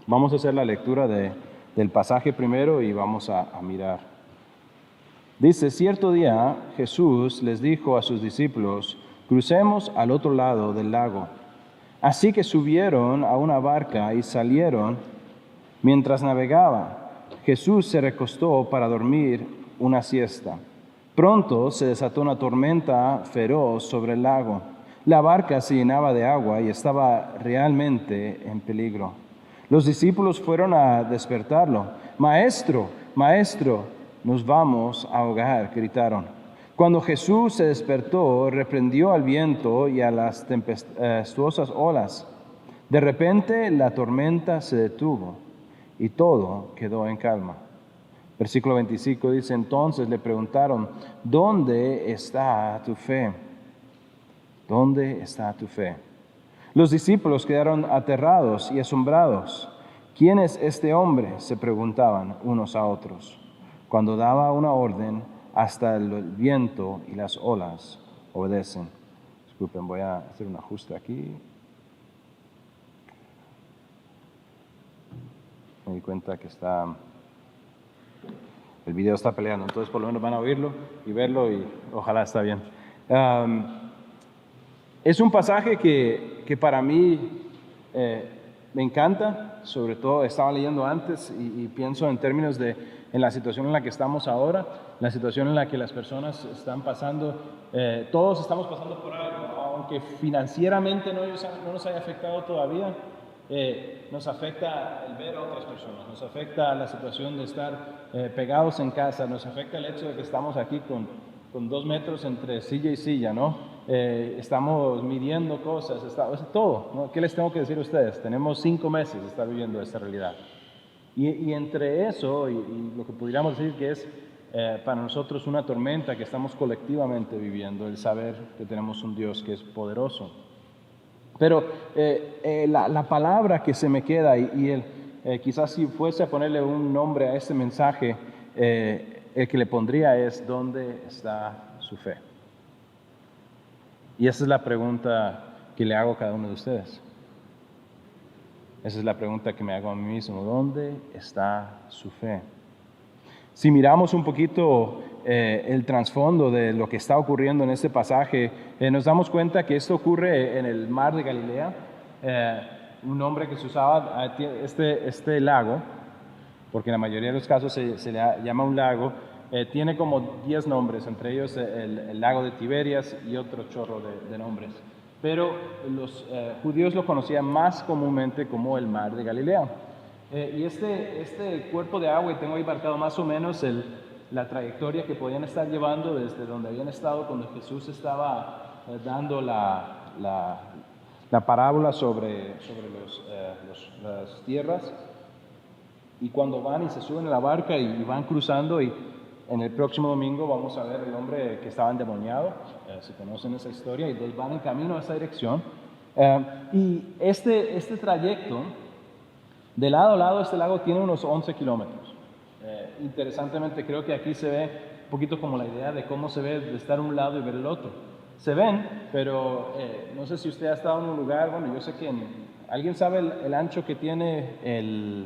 Vamos a hacer la lectura del pasaje primero y vamos a mirar. Dice, cierto día Jesús les dijo a sus discípulos, crucemos al otro lado del lago. Así que subieron a una barca y salieron. Mientras navegaba, Jesús se recostó para dormir una siesta. Pronto se desató una tormenta feroz sobre el lago. La barca se llenaba de agua y estaba realmente en peligro. Los discípulos fueron a despertarlo. Maestro, maestro, nos vamos a ahogar, gritaron. Cuando Jesús se despertó, reprendió al viento y a las tempestuosas olas. De repente la tormenta se detuvo y todo quedó en calma. Versículo 25 dice, entonces le preguntaron, ¿dónde está tu fe? ¿Dónde está tu fe? Los discípulos quedaron aterrados y asombrados. ¿Quién es este hombre?, se preguntaban unos a otros. Cuando daba una orden, hasta el viento y las olas obedecen. Disculpen, voy a hacer un ajuste aquí. Me di cuenta que el video está peleando, entonces por lo menos van a oírlo y verlo y ojalá está bien. Es un pasaje que para mí me encanta, sobre todo estaba leyendo antes y pienso en términos en la situación en la que estamos ahora, la situación en la que las personas están pasando, todos estamos pasando por algo, aunque financieramente no nos haya afectado todavía. Nos afecta el ver a otras personas, nos afecta la situación de estar pegados en casa, nos afecta el hecho de que estamos aquí con 2 metros entre silla y silla, ¿no? Estamos midiendo cosas, todo, ¿no? ¿Qué les tengo que decir a ustedes? Tenemos 5 meses de estar viviendo esta realidad. Y entre eso y lo que pudiéramos decir que es para nosotros una tormenta que estamos colectivamente viviendo, el saber que tenemos un Dios que es poderoso. Pero la palabra que se me queda quizás si fuese a ponerle un nombre a este mensaje, el que le pondría es ¿dónde está su fe? Y esa es la pregunta que le hago a cada uno de ustedes. Esa es la pregunta que me hago a mí mismo. ¿Dónde está su fe? Si miramos un poquito el trasfondo de lo que está ocurriendo en este pasaje, nos damos cuenta que esto ocurre en el mar de Galilea, un nombre que se usaba, este lago, porque en la mayoría de los casos se le llama un lago, tiene como 10 nombres, entre ellos el lago de Tiberias y otro chorro de nombres. Pero los judíos lo conocían más comúnmente como el mar de Galilea. Y este cuerpo de agua, y tengo ahí marcado más o menos la trayectoria que podían estar llevando desde donde habían estado cuando Jesús estaba dando la parábola sobre las tierras, y cuando van y se suben a la barca y van cruzando, y en el próximo domingo vamos a ver el hombre que estaba endemoniado, si conocen esa historia, y dos van en camino a esa dirección, y este trayecto, de lado a lado, este lago tiene unos 11 kilómetros. Interesantemente, creo que aquí se ve un poquito como la idea de cómo se ve de estar un lado y ver el otro. Se ven, pero no sé si usted ha estado en un lugar, bueno, yo sé que ¿alguien sabe el ancho que tiene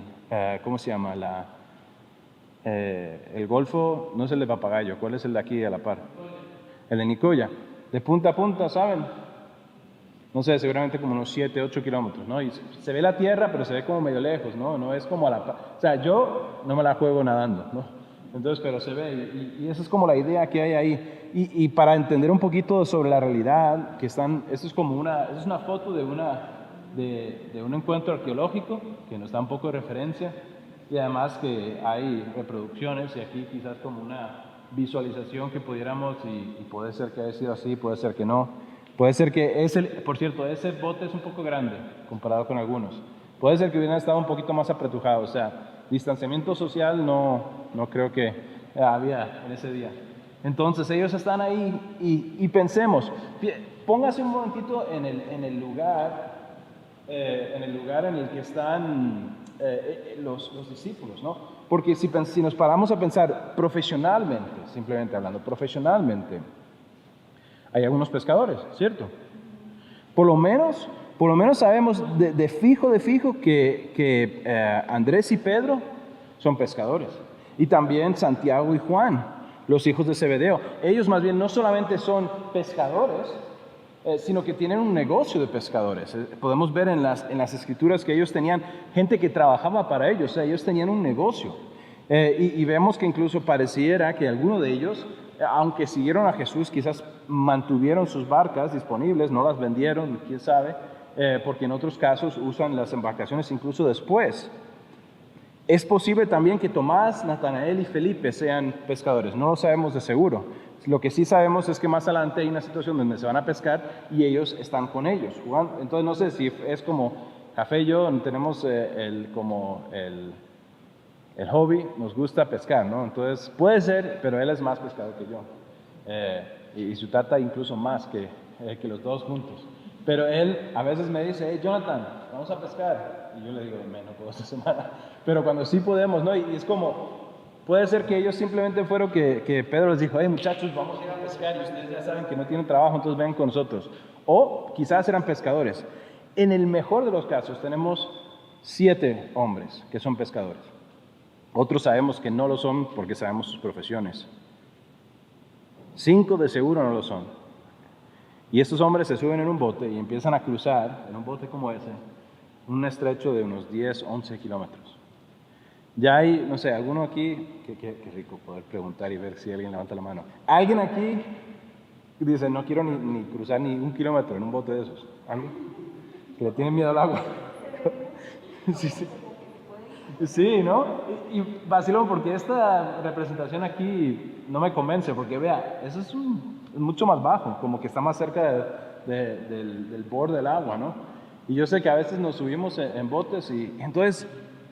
¿cómo se llama? El Golfo, no es el de Papagayo, ¿cuál es el de aquí a la par? El de Nicoya. De punta a punta, ¿saben? No sé, seguramente como unos 7, 8 kilómetros, ¿no? Y se ve la tierra, pero se ve como medio lejos, ¿no? No es como o sea, yo no me la juego nadando, ¿no? Entonces, pero se ve, y esa es como la idea que hay ahí. Y para entender un poquito sobre la realidad, esto es como es una foto de un encuentro arqueológico, que nos da un poco de referencia, y además que hay reproducciones, y aquí quizás como una visualización que pudiéramos, y puede ser que haya sido así, puede ser que no. Puede ser que por cierto, ese bote es un poco grande comparado con algunos. Puede ser que hubiera estado un poquito más apretujado, o sea, distanciamiento social no creo que había en ese día. Entonces ellos están ahí y pensemos, póngase un momentito en el lugar en el que están los discípulos, ¿no? Porque si nos paramos a pensar profesionalmente, simplemente hablando, profesionalmente, hay algunos pescadores, ¿cierto? Por lo menos por lo menos sabemos de fijo que Andrés y Pedro son pescadores. Y también Santiago y Juan, los hijos de Zebedeo. Ellos más bien no solamente son pescadores, sino que tienen un negocio de pescadores. Podemos ver en las escrituras que ellos tenían gente que trabajaba para ellos, o sea, ellos tenían un negocio. Y vemos que incluso pareciera que algunos de ellos, aunque siguieron a Jesús, quizás mantuvieron sus barcas disponibles, no las vendieron, quién sabe, porque en otros casos usan las embarcaciones incluso después. Es posible también que Tomás, Natanael y Felipe sean pescadores, no lo sabemos de seguro. Lo que sí sabemos es que más adelante hay una situación donde se van a pescar y ellos están con ellos jugando. Entonces no sé si es como Café y yo tenemos el hobby, nos gusta pescar, ¿no? Entonces puede ser, pero él es más pescador que yo. Y su tata incluso más que los dos juntos. Pero él a veces me dice, hey Jonathan, vamos a pescar. Y yo le digo, no puedo esta semana. Pero cuando sí podemos, ¿no? Y es como, puede ser que ellos simplemente fueron que Pedro les dijo, hey muchachos, vamos a ir a pescar y ustedes ya saben que no tienen trabajo, entonces ven con nosotros. O quizás eran pescadores. En el mejor de los casos tenemos 7 hombres que son pescadores. Otros sabemos que no lo son porque sabemos sus profesiones. 5 de seguro no lo son. Y estos hombres se suben en un bote y empiezan a cruzar, en un bote como ese, un estrecho de unos 10, 11 kilómetros. Ya hay, no sé, alguno aquí, qué rico poder preguntar y ver si alguien levanta la mano. ¿Alguien aquí dice, no quiero ni cruzar ni 1 kilómetro en un bote de esos? ¿Alguien? Que le tiene miedo al agua. Sí. Sí, ¿no? Y vacilo porque esta representación aquí no me convence, porque vea, eso es mucho más bajo, como que está más cerca del borde del agua, ¿no? Y yo sé que a veces nos subimos en botes y entonces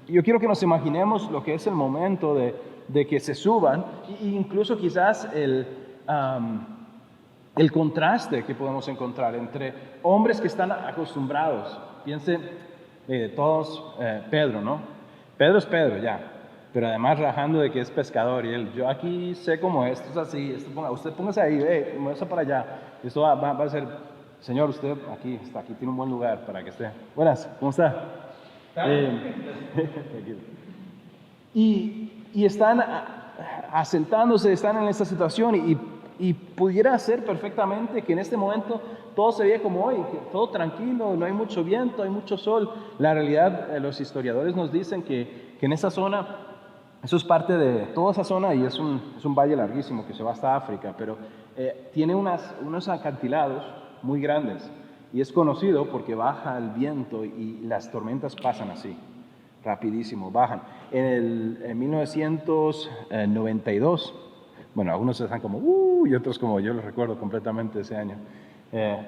yo quiero que nos imaginemos lo que es el momento de que se suban e incluso quizás el contraste que podemos encontrar entre hombres que están acostumbrados. Piense todos Pedro, ¿no? Pedro es Pedro, ya, pero además rajando de que es pescador y él, yo aquí sé cómo esto es así, usted póngase ahí, muévase para allá, esto va a ser, señor, usted aquí tiene un buen lugar para que esté. Buenas, ¿cómo está? Y están asentándose, están en esta situación y pudiera ser perfectamente que en este momento todo se veía como hoy, que todo tranquilo, no hay mucho viento, hay mucho sol. La realidad, los historiadores nos dicen que en esa zona, eso es parte de toda esa zona y es un valle larguísimo que se va hasta África, pero tiene unos acantilados muy grandes y es conocido porque baja el viento y las tormentas pasan así, rapidísimo, bajan. En 1992, bueno, algunos están como, y otros como yo los recuerdo completamente ese año.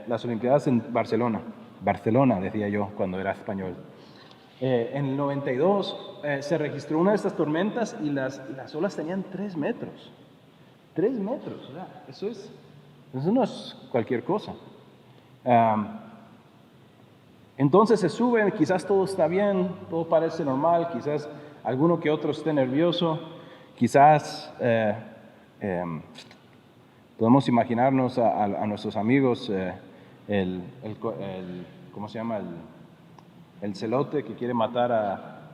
Las Olimpiadas en Barcelona decía yo cuando era español. En el 92 se registró una de estas tormentas y las olas tenían 3 metros. 3 metros, o sea, eso no es cualquier cosa. Entonces se suben, quizás todo está bien, todo parece normal, quizás alguno que otro esté nervioso, quizás podemos imaginarnos a nuestros amigos, ¿cómo se llama? El celote que quiere matar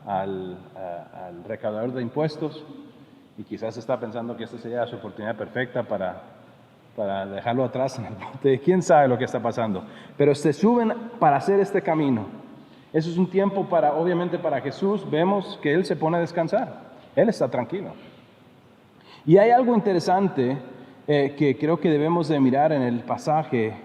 al recaudador de impuestos y quizás está pensando que esta sería su oportunidad perfecta para dejarlo atrás en el bote. ¿Quién sabe lo que está pasando? Pero se suben para hacer este camino. Eso es un tiempo obviamente para Jesús. Vemos que Él se pone a descansar. Él está tranquilo. Y hay algo interesante que creo que debemos de mirar en el pasaje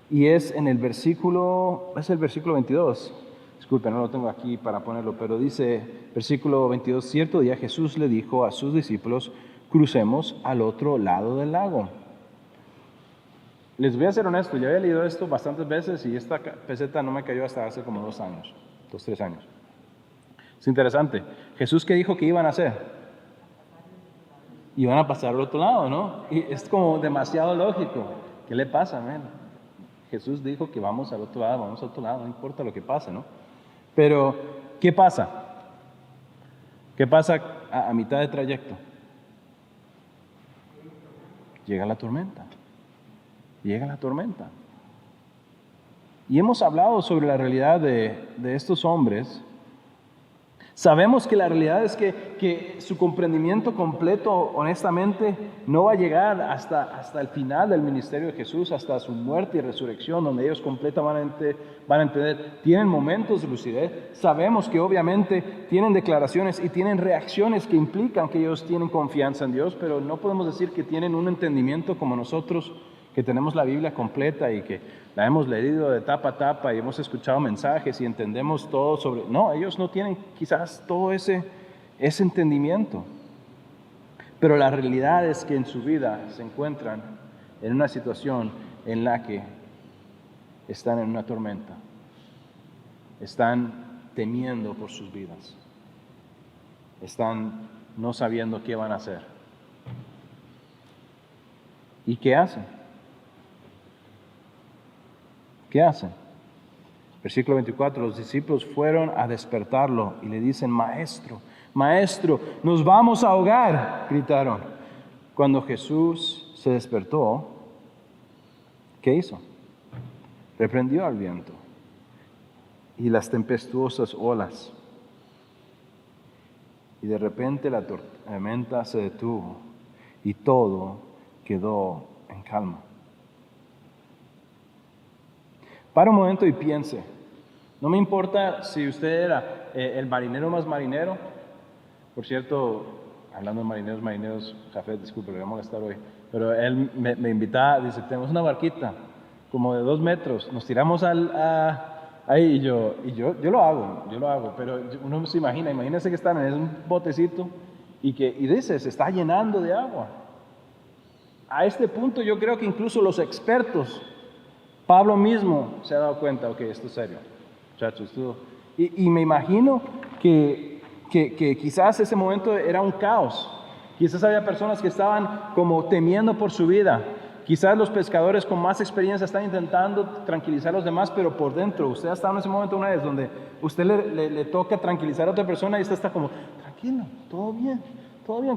y es en el versículo, es el versículo 22. Disculpe, no lo tengo aquí para ponerlo, pero dice, versículo 22, cierto día Jesús le dijo a sus discípulos, crucemos al otro lado del lago. Les voy a ser honesto, ya había leído esto bastantes veces y esta peseta no me cayó hasta hace como 2 años, 2, 3 años. Es interesante. Jesús, ¿qué dijo que iban a hacer? Iban a pasar al otro lado, ¿no? Y es como demasiado lógico. ¿Qué le pasa, man? Jesús dijo que vamos al otro lado, no importa lo que pase, ¿no? Pero, ¿qué pasa? ¿Qué pasa a mitad de trayecto? Llega la tormenta. y hemos hablado sobre la realidad de estos hombres, sabemos que la realidad es que su comprendimiento completo, honestamente, no va a llegar hasta el final del ministerio de Jesús, hasta su muerte y resurrección, donde ellos completamente van a entender. Tienen momentos de lucidez. Sabemos que obviamente tienen declaraciones y tienen reacciones que implican que ellos tienen confianza en Dios, pero no podemos decir que tienen un entendimiento como nosotros, que tenemos la Biblia completa y que la hemos leído de tapa a tapa y hemos escuchado mensajes y entendemos todo sobre... No, ellos no tienen quizás todo ese entendimiento. Pero la realidad es que en su vida se encuentran en una situación en la que están en una tormenta. Están temiendo por sus vidas. Están no sabiendo qué van a hacer. ¿Y qué hacen? ¿Qué hacen? Versículo 24, los discípulos fueron a despertarlo y le dicen, Maestro, Maestro, nos vamos a ahogar, gritaron. Cuando Jesús se despertó, ¿qué hizo? Reprendió al viento y las tempestuosas olas. Y de repente la tormenta se detuvo y todo quedó en calma. Para un momento y piense, no me importa si usted era el marinero más marinero. Por cierto, hablando de marineros, Jafet, disculpe, le voy a molestar hoy, pero él me invitaba, dice, tenemos una barquita como de 2 metros, nos tiramos ahí y yo lo hago, pero uno se imagínese que están en un botecito y dice, se está llenando de agua. A este punto yo creo que incluso los expertos, Pablo mismo se ha dado cuenta, ok, esto es serio, muchachos, y me imagino que quizás ese momento era un caos. Quizás había personas que estaban como temiendo por su vida. Quizás los pescadores con más experiencia están intentando tranquilizar a los demás, pero por dentro, usted ha estado en ese momento una vez donde usted le toca tranquilizar a otra persona y usted está como, tranquilo, todo bien,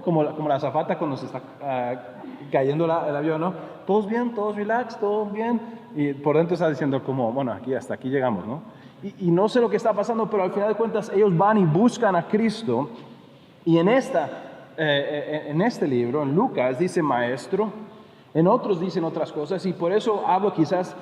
como la azafata cuando se está cayendo el avión, ¿no? Todos bien, todos relax, todos bien. Y por dentro está diciendo como, bueno, hasta aquí llegamos, ¿no? Y no sé lo que está pasando, pero al final de cuentas ellos van y buscan a Cristo. Y en este libro, en Lucas, dice maestro, en otros dicen otras cosas, y por eso hablo quizás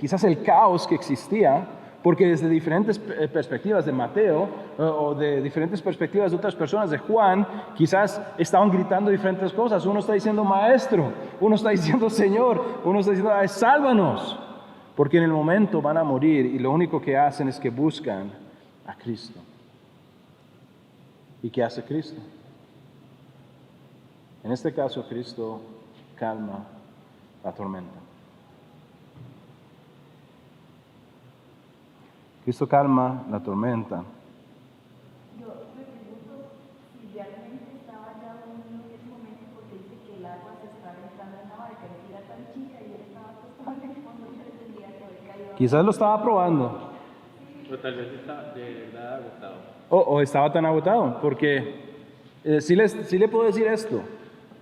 quizás el caos que existía, porque desde diferentes perspectivas de Mateo o de diferentes perspectivas de otras personas, de Juan, quizás estaban gritando diferentes cosas. Uno está diciendo maestro, uno está diciendo Señor, uno está diciendo sálvanos, porque en el momento van a morir y lo único que hacen es que buscan a Cristo. ¿Y qué hace Cristo? En este caso, Cristo calma la tormenta. Cristo calma la tormenta. Yo me pregunto si realmente estaba ya dormido en ese momento, porque dice que el agua se estaba entrando en la barca, y era tan chica y él estaba acostado en el fondo, yo le tendría que haber caído. Quizás lo estaba probando. O tal vez está de verdad agotado. O estaba tan agotado, porque sí le puedo decir esto.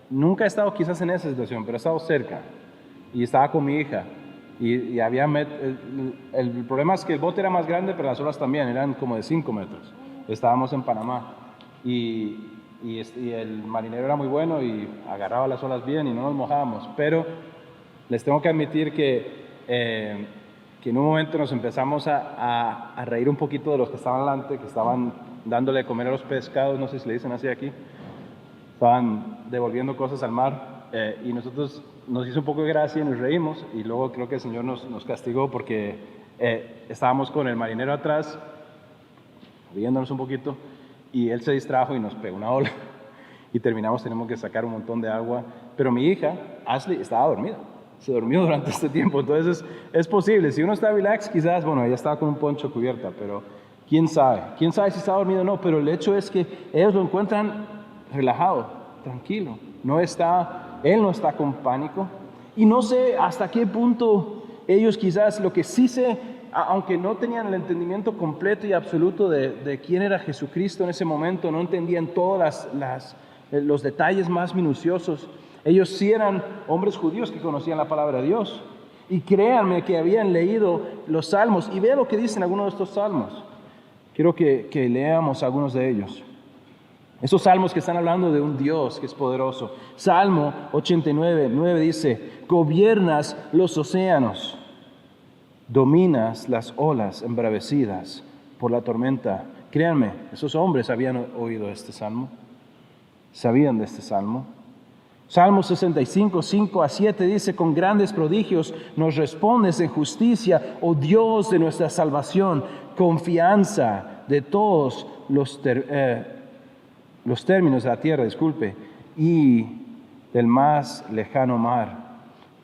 Nunca he estado quizás en esa situación, pero he estado cerca. Y estaba con mi hija. Y había el problema es que el bote era más grande, pero las olas también, eran como de 5 metros. Estábamos en Panamá. Y el marinero era muy bueno y agarraba las olas bien y no nos mojábamos. Pero les tengo que admitir que en un momento nos empezamos a reír un poquito de los que estaban delante, que estaban dándole de comer a los pescados, no sé si le dicen así aquí. Estaban devolviendo cosas al mar y nosotros nos hizo un poco de gracia y nos reímos, y luego creo que el Señor nos castigó porque estábamos con el marinero atrás, riéndonos un poquito, y él se distrajo y nos pegó una ola y tenemos que sacar un montón de agua, pero mi hija, Ashley, estaba dormida. Se durmió durante este tiempo, entonces es posible. Si uno está relax, quizás, bueno, ella estaba con un poncho cubierta, pero quién sabe si está dormido o no. Pero el hecho es que ellos lo encuentran relajado, tranquilo. Él no está con pánico. Y no sé hasta qué punto ellos quizás, lo que sí sé, aunque no tenían el entendimiento completo y absoluto de quién era Jesucristo en ese momento, no entendían todos los detalles más minuciosos. Ellos sí eran hombres judíos que conocían la palabra de Dios. Y créanme que habían leído los salmos. Y vean lo que dicen algunos de estos salmos. Quiero que leamos algunos de ellos. Estos salmos que están hablando de un Dios que es poderoso. Salmo 89, 9 dice: gobiernas los océanos, dominas las olas embravecidas por la tormenta. Créanme, esos hombres habían oído este salmo, sabían de este salmo. Salmo 65, 5 a 7 dice: con grandes prodigios nos respondes en justicia, oh Dios de nuestra salvación, confianza de todos los términos de la tierra, y del más lejano mar.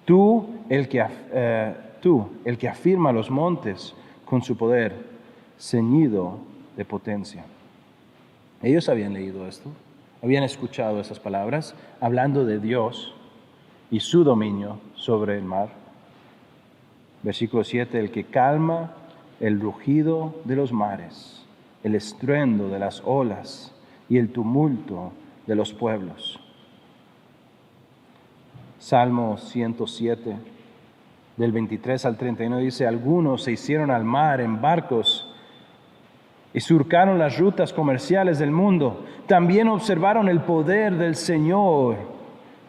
Tú, el que afirma los montes con su poder, ceñido de potencia. Ellos habían leído esto, habían escuchado esas palabras, hablando de Dios y su dominio sobre el mar. Versículo 7, el que calma el rugido de los mares, el estruendo de las olas y el tumulto de los pueblos. Salmo 107, del 23 al 31 dice: algunos se hicieron al mar en barcos y surcaron las rutas comerciales del mundo. También observaron el poder del Señor,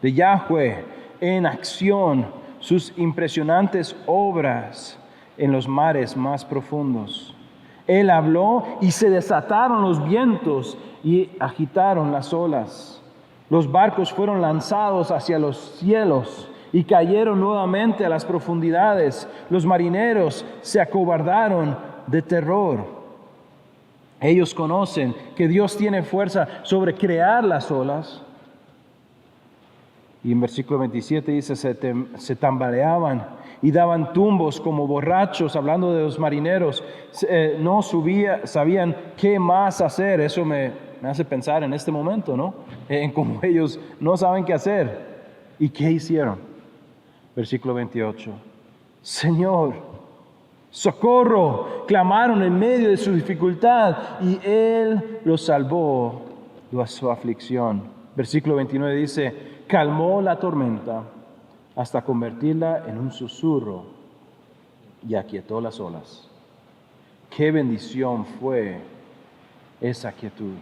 de Yahweh, en acción, sus impresionantes obras en los mares más profundos. Él habló y se desataron los vientos y agitaron las olas. Los barcos fueron lanzados hacia los cielos y cayeron nuevamente a las profundidades. Los marineros se acobardaron de terror. Ellos conocen que Dios tiene fuerza sobre crear las olas. Y en versículo 27 dice: se tambaleaban y daban tumbos como borrachos, hablando de los marineros. No sabían qué más hacer. Eso me hace pensar en este momento, ¿no? En cómo ellos no saben qué hacer. ¿Y qué hicieron? Versículo 28. Señor, socorro, clamaron en medio de su dificultad y Él los salvó de su aflicción. Versículo 29 dice: calmó la tormenta hasta convertirla en un susurro y aquietó las olas. Qué bendición fue esa quietud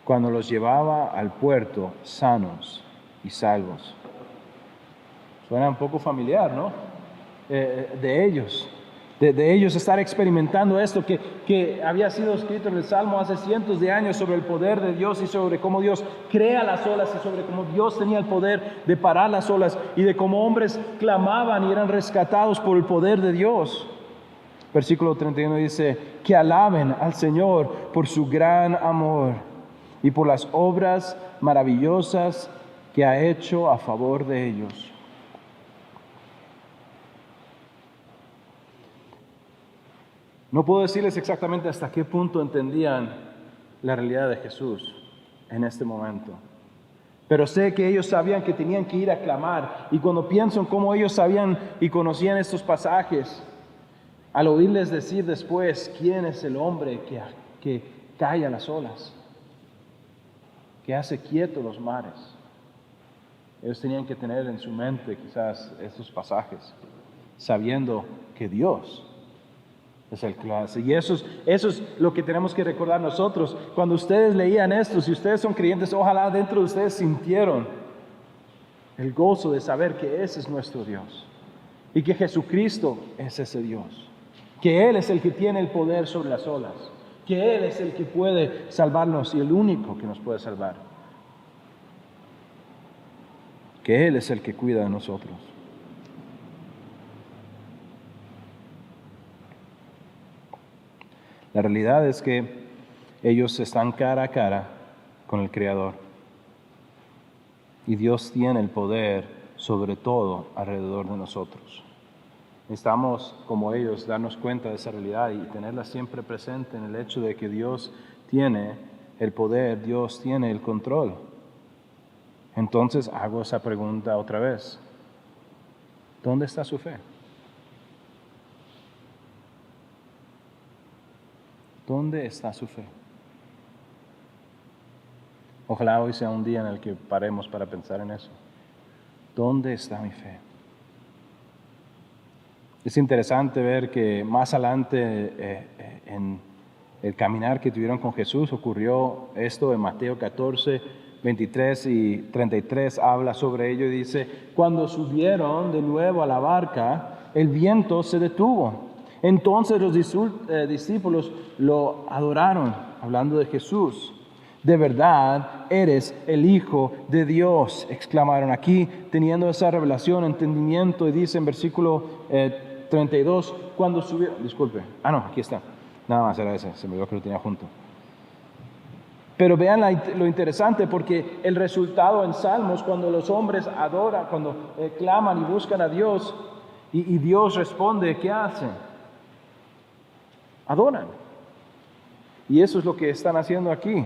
cuando los llevaba al puerto sanos y salvos. Suena un poco familiar, ¿no? De ellos estar experimentando esto que había sido escrito en el Salmo hace cientos de años, sobre el poder de Dios y sobre cómo Dios crea las olas y sobre cómo Dios tenía el poder de parar las olas y de cómo hombres clamaban y eran rescatados por el poder de Dios. Versículo 31 dice: que alaben al Señor por su gran amor y por las obras maravillosas que ha hecho a favor de ellos. No puedo decirles exactamente hasta qué punto entendían la realidad de Jesús en este momento, pero sé que ellos sabían que tenían que ir a clamar. Y cuando pienso en cómo ellos sabían y conocían estos pasajes, al oírles decir después: ¿quién es el hombre que calla las olas, que hace quietos los mares? Ellos tenían que tener en su mente quizás estos pasajes, sabiendo que Dios es el que hace. Y eso es lo que tenemos que recordar nosotros. Cuando ustedes leían esto, si ustedes son creyentes, ojalá dentro de ustedes sintieron el gozo de saber que ese es nuestro Dios y que Jesucristo es ese Dios, que Él es el que tiene el poder sobre las olas, que Él es el que puede salvarnos y el único que nos puede salvar, que Él es el que cuida de nosotros. La realidad es que ellos están cara a cara con el Creador y Dios tiene el poder sobre todo alrededor de nosotros. Necesitamos, como ellos, darnos cuenta de esa realidad y tenerla siempre presente en el hecho de que Dios tiene el poder, Dios tiene el control. Entonces hago esa pregunta otra vez: ¿dónde está su fe? ¿Dónde está su fe? Ojalá hoy sea un día en el que paremos para pensar en eso. ¿Dónde está mi fe? Es interesante ver que más adelante en el caminar que tuvieron con Jesús ocurrió esto en Mateo 14, 23 y 33 habla sobre ello y dice, cuando subieron de nuevo a la barca, el viento se detuvo. Entonces los discípulos lo adoraron, hablando de Jesús. De verdad, eres el Hijo de Dios, exclamaron aquí, teniendo esa revelación, entendimiento, y dice en versículo 32, cuando subieron, aquí está, nada más era ese, se me olvidó que lo tenía junto. Pero vean lo interesante, porque el resultado en Salmos, cuando los hombres adoran, cuando claman y buscan a Dios, y Dios responde, ¿qué hacen? Adoran. Y eso es lo que están haciendo aquí.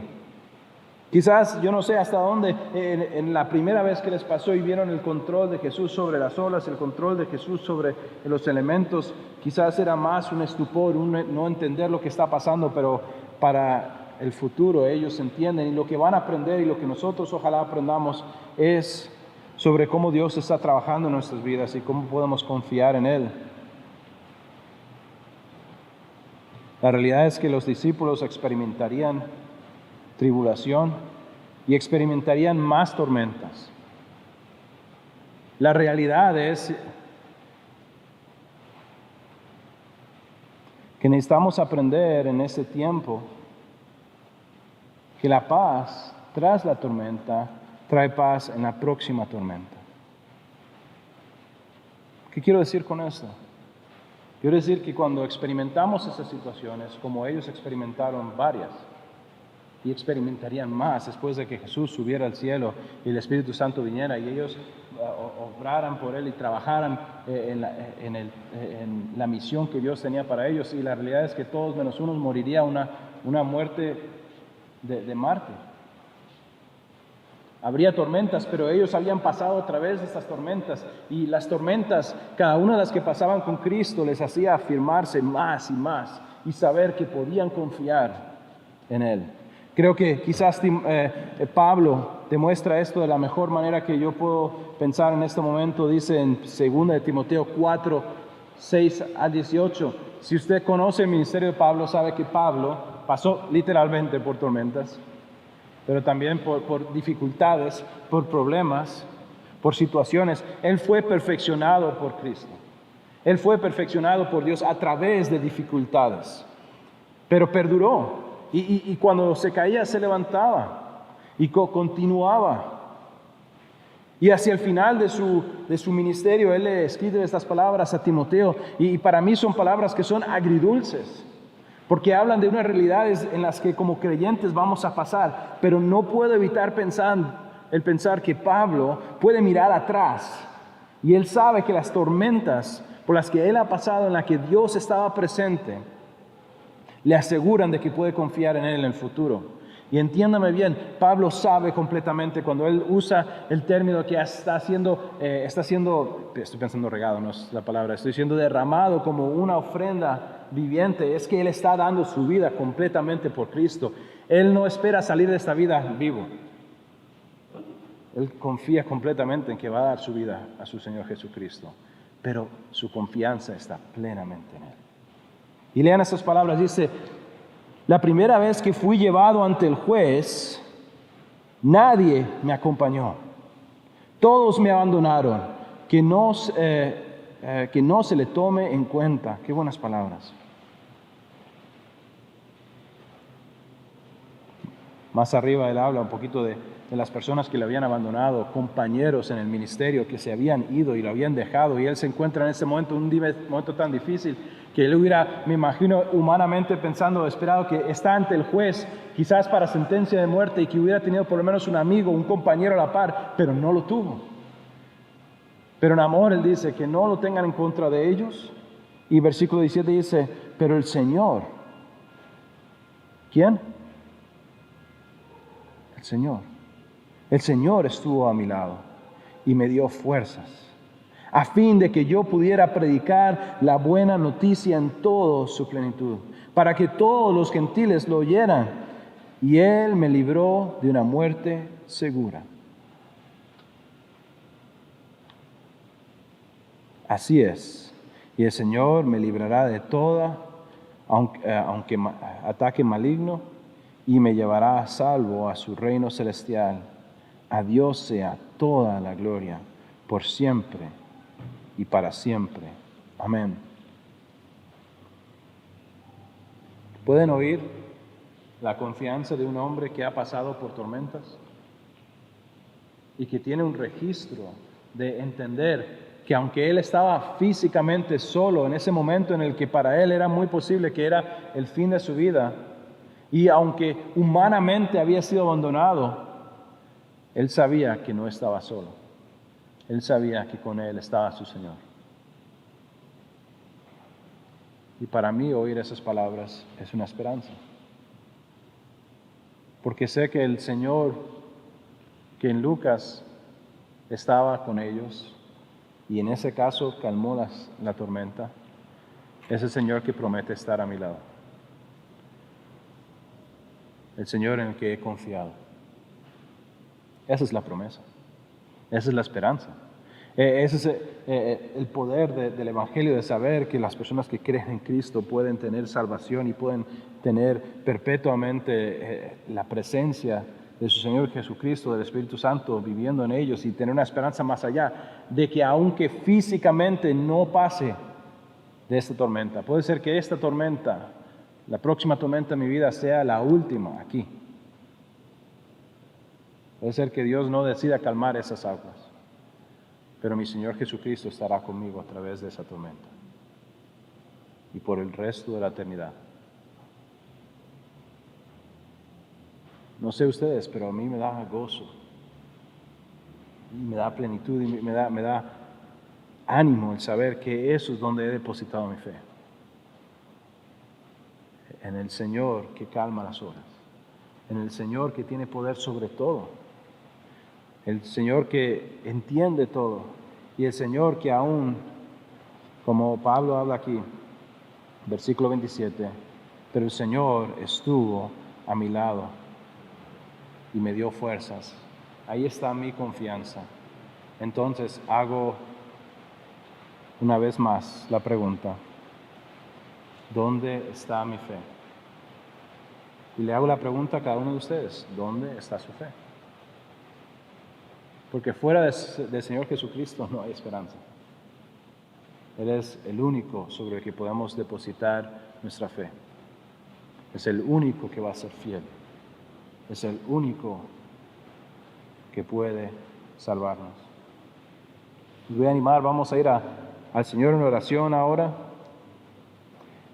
Quizás, yo no sé hasta dónde, en la primera vez que les pasó y vieron el control de Jesús sobre las olas, el control de Jesús sobre los elementos, quizás era más un estupor, un no entender lo que está pasando, pero para el futuro ellos entienden, y lo que van a aprender y lo que nosotros ojalá aprendamos es sobre cómo Dios está trabajando en nuestras vidas y cómo podemos confiar en Él. La realidad es que los discípulos experimentarían tribulación y experimentarían más tormentas. La realidad es que necesitamos aprender en este tiempo que la paz tras la tormenta trae paz en la próxima tormenta. ¿Qué quiero decir con esto? Quiero decir que cuando experimentamos esas situaciones, como ellos experimentaron varias, y experimentarían más después de que Jesús subiera al cielo y el Espíritu Santo viniera y ellos obraran por Él y trabajaran en la misión que Dios tenía para ellos. Y la realidad es que todos menos uno moriría una muerte de mártir. Habría tormentas, pero ellos habían pasado a través de estas tormentas, y las tormentas, cada una de las que pasaban con Cristo, les hacía afirmarse más y más y saber que podían confiar en Él. Creo que quizás Pablo demuestra esto de la mejor manera que yo puedo pensar en este momento. Dice en 2 de Timoteo 4, 6 al 18. Si usted conoce el ministerio de Pablo, sabe que Pablo pasó literalmente por tormentas, pero también por dificultades, por problemas, por situaciones. Él fue perfeccionado por Cristo. Él fue perfeccionado por Dios a través de dificultades, pero perduró. Y cuando se caía, se levantaba y continuaba. Y hacia el final de su ministerio, él le escribe estas palabras a Timoteo. Y para mí son palabras que son agridulces, porque hablan de unas realidades en las que como creyentes vamos a pasar. Pero no puedo evitar pensar que Pablo puede mirar atrás. Y él sabe que las tormentas por las que él ha pasado, en las que Dios estaba presente, le aseguran de que puede confiar en Él en el futuro. Y entiéndame bien, Pablo sabe completamente cuando él usa el término que está siendo, estoy pensando regado, no es la palabra, estoy siendo derramado como una ofrenda viviente, es que él está dando su vida completamente por Cristo. Él no espera salir de esta vida vivo. Él confía completamente en que va a dar su vida a su Señor Jesucristo, pero su confianza está plenamente en Él. Y lean estas palabras, dice, la primera vez que fui llevado ante el juez, nadie me acompañó. Todos me abandonaron, que no se le tome en cuenta. Qué buenas palabras. Más arriba él habla un poquito de las personas que le habían abandonado, compañeros en el ministerio que se habían ido y lo habían dejado, y él se encuentra en ese momento, un momento tan difícil, que él hubiera, me imagino, humanamente pensando, esperado que está ante el juez, quizás para sentencia de muerte, y que hubiera tenido por lo menos un amigo, un compañero a la par, pero no lo tuvo. Pero en amor él dice que no lo tengan en contra de ellos, y versículo 17 dice, pero el Señor, ¿quién? El Señor estuvo a mi lado y me dio fuerzas, a fin de que yo pudiera predicar la buena noticia en toda su plenitud, para que todos los gentiles lo oyeran, y Él me libró de una muerte segura. Así es, Y el Señor me librará de toda, ataque maligno, y me llevará a salvo a su reino celestial. A Dios sea toda la gloria, por siempre y para siempre. Amén. ¿Pueden oír la confianza de un hombre que ha pasado por tormentas? Y que tiene un registro de entender que aunque él estaba físicamente solo en ese momento en el que para él era muy posible que era el fin de su vida, y aunque humanamente había sido abandonado, él sabía que no estaba solo. Él sabía que con él estaba su Señor. Y para mí oír esas palabras es una esperanza. Porque sé que el Señor, que en Lucas estaba con ellos, y en ese caso calmó la tormenta, es el Señor que promete estar a mi lado. El Señor en el que he confiado. Esa es la promesa. Esa es la esperanza. Ese es el poder del Evangelio, de saber que las personas que creen en Cristo pueden tener salvación y pueden tener perpetuamente la presencia de su Señor Jesucristo, del Espíritu Santo viviendo en ellos, y tener una esperanza más allá de que aunque físicamente no pase de esta tormenta, puede ser que esta tormenta, la próxima tormenta de mi vida, sea la última aquí. Puede ser que Dios no decida calmar esas aguas, pero mi Señor Jesucristo estará conmigo a través de esa tormenta y por el resto de la eternidad. No sé ustedes, pero a mí me da gozo, y me da plenitud, y me da ánimo el saber que eso es donde he depositado mi fe. En el Señor que calma las olas, en el Señor que tiene poder sobre todo, el Señor que entiende todo, y el Señor que aún, como Pablo habla aquí, versículo 27, pero el Señor estuvo a mi lado y me dio fuerzas. Ahí está mi confianza. Entonces hago una vez más la pregunta: ¿dónde está mi fe? Y le hago la pregunta a cada uno de ustedes: ¿dónde está su fe? Porque fuera del Señor Jesucristo no hay esperanza. Él es el único sobre el que podemos depositar nuestra fe. Es el único que va a ser fiel. Es el único que puede salvarnos. Les voy a animar, vamos a ir al Señor en oración ahora.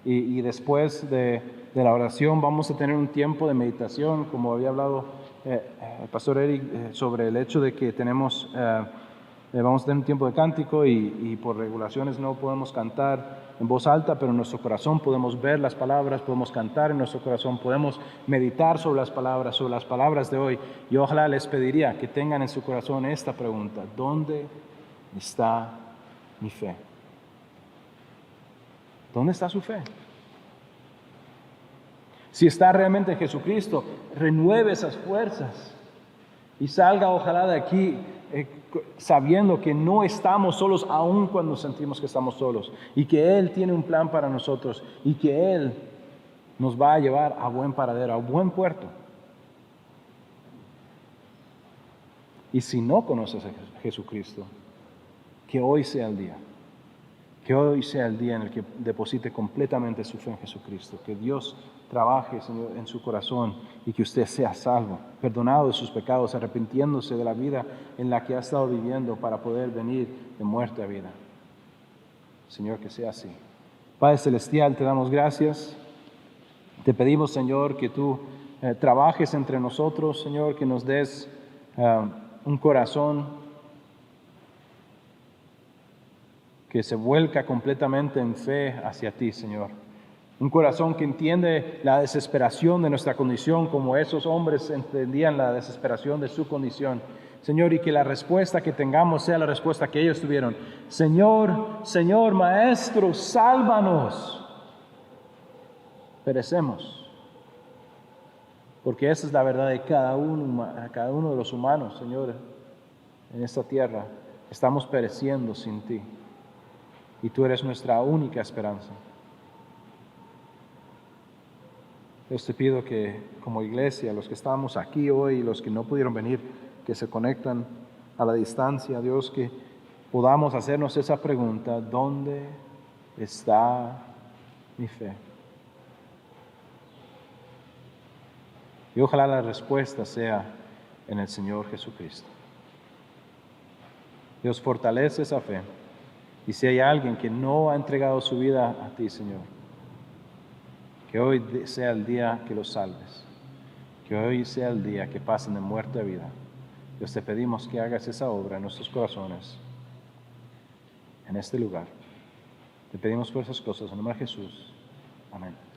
Y después de la oración vamos a tener un tiempo de meditación, como había hablado el pastor Eric, sobre el hecho de que vamos a tener un tiempo de cántico, y por regulaciones no podemos cantar en voz alta, pero en nuestro corazón podemos ver las palabras, podemos cantar en nuestro corazón, podemos meditar sobre las palabras de hoy. Y ojalá les pediría que tengan en su corazón esta pregunta: ¿dónde está mi fe? ¿Dónde está su fe? Si está realmente en Jesucristo, renueve esas fuerzas y salga ojalá de aquí sabiendo que no estamos solos, aun cuando sentimos que estamos solos, y que Él tiene un plan para nosotros, y que Él nos va a llevar a buen paradero, a buen puerto. Y si no conoces a Jesucristo, que hoy sea el día. Que hoy sea el día en el que deposite completamente su fe en Jesucristo. Que Dios trabaje, Señor, en su corazón, y que usted sea salvo, perdonado de sus pecados, arrepintiéndose de la vida en la que ha estado viviendo para poder venir de muerte a vida. Señor, que sea así. Padre Celestial, te damos gracias. Te pedimos, Señor, que tú trabajes entre nosotros, Señor, que nos des un corazón que se vuelca completamente en fe hacia ti, Señor. Un corazón que entiende la desesperación de nuestra condición, como esos hombres entendían la desesperación de su condición, Señor, y que la respuesta que tengamos sea la respuesta que ellos tuvieron: Señor, Señor, Maestro, sálvanos. Perecemos. Porque esa es la verdad de cada uno de los humanos, Señor, en esta tierra. Estamos pereciendo sin ti. y tú eres nuestra única esperanza. Dios, te pido que como iglesia, los que estamos aquí hoy y los que no pudieron venir, que se conectan a la distancia, Dios, que podamos hacernos esa pregunta: ¿dónde está mi fe? Y ojalá la respuesta sea en el Señor Jesucristo. Dios, fortalece esa fe. Y si hay alguien que no ha entregado su vida a ti, Señor, que hoy sea el día que los salves, que hoy sea el día que pasen de muerte a vida. Dios, te pedimos que hagas esa obra en nuestros corazones, en este lugar. Te pedimos por esas cosas, en el nombre de Jesús. Amén.